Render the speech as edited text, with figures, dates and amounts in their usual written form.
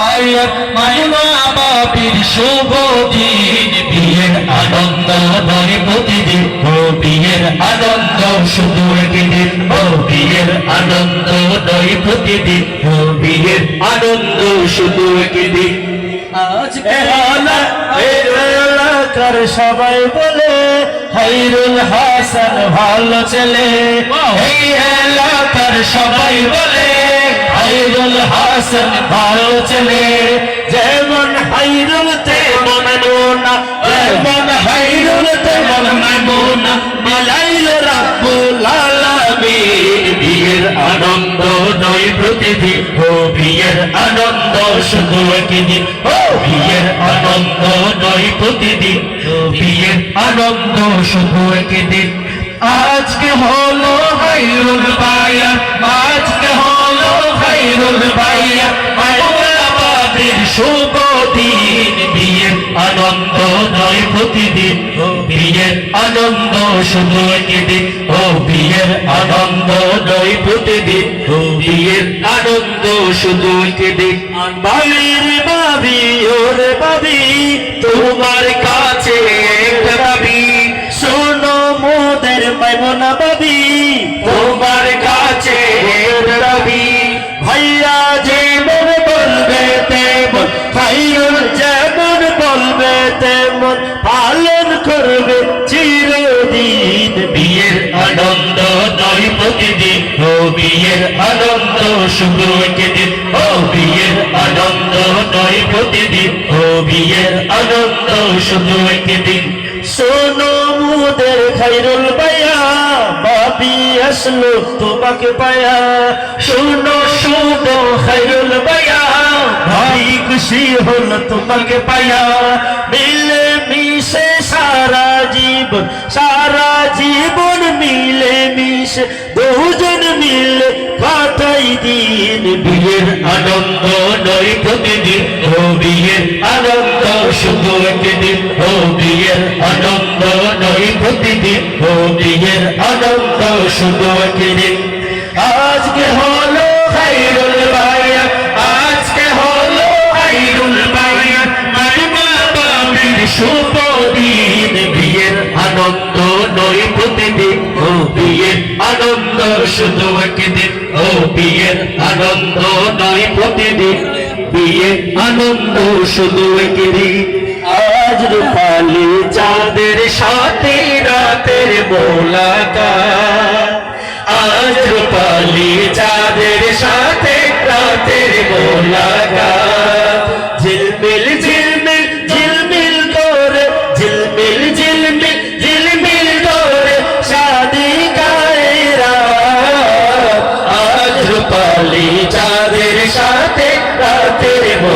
পাইয়া মাইমা বাবির শুভ দিন বিয়ের আনন্দ নয় প্রতিদিন ও বিয়ের আনন্দ শুধু একদিন ও বিয়ের আনন্দ নয় প্রতিদিন ও বিয়ের আনন্দ শুধু একদিন আজ এলাকার সবাই বলে খায়রুল হাসান ভালো ছেলে এই এলাকার সবাই বলে খায়রুল হাসান ভালো ছেলে যেমন খায়রুল তেমন মোনা যেমন খায়রুল তেমন মোনা মিলাইল রাব্বুল আলামিন বিয়ের আনন্দ নয় প্রতিদিন ও বিয়ের আনন্দ শুধু একদিন ও বিয়ের আনন্দ নয় প্রতিদিন ও বিয়ের আনন্দ শুধু একদিন আজকে হলো খায়রুল ভাইয়া আজকে হলো খায়রুল ভাইয়া মাওলানাদের শুভ দিন বিয়ের আনন্দ নয় প্রতিদিন ও বিয়ের আনন্দ শুধু একদিন ও বিয়ের আনন্দ নয় প্রতিদিন ও বিয়ের আনন্দ শুধু একদিন বাবির বাবি ওরে বাবি তোমার কাছে একটা দাবি শোনো মোদের মাইমুনা বাবি তোমার কাছে একটা দাবি ভাইয়া যেমন বলবে তেমন খায়রুল যেমন বলবে তেমন পালন করবে চিরদিন বিয়ের আনন্দ নয় প্রতিদিন ও বিয়ের আনন্দ শুধু একদিন ও বিয়ের আনন্দ নয় প্রতিদিন ও বিয়ের আনন্দ শুধু একদিন শোনো মোদের খায়রুল ভাইয়া বাবি আসলো তোমাকে পায়া শোনো শোনো খায়রুল ভাইয়া ভাই খুশি হলো তোমাকে পায়া মিলে মিশে সারা জীবন মিলে মিশে দুজন মিলে কাটাই দিন বিয়ের আনন্দ নয় প্রতিদিন ও বিয়ের আনন্দ শুধু একদিন ও বিয়ের আনন্দ নয় প্রতিদিন ও বিয়ের আনন্দ শুধু একদিন আজকে হলো খায়রুল ভাইয়া আজকে হলো খায়রুল ভাইয়া মাইমা বাবির শুভ দিন বিয়ের আনন্দ নয় প্রতিদিন ও বিয়ের আনন্দ শুধু একদিন ও বিয়ের আনন্দ নয় প্রতিদিন বিয়ের আনন্দ শুধু একদিন আজ রূপালী চাঁদের সাথে রাতের মোলাকাত আজ রূপালী চাঁদের সাথে রাতের মোলাকাত ঝিলমিল ঝিলমিল ঝিলমিল করে ঝিলমিল ঝিলমিল ঝিলমিল করে শাদি গায়ে রাত আজ রূপালী চাঁদের সাথে রাতের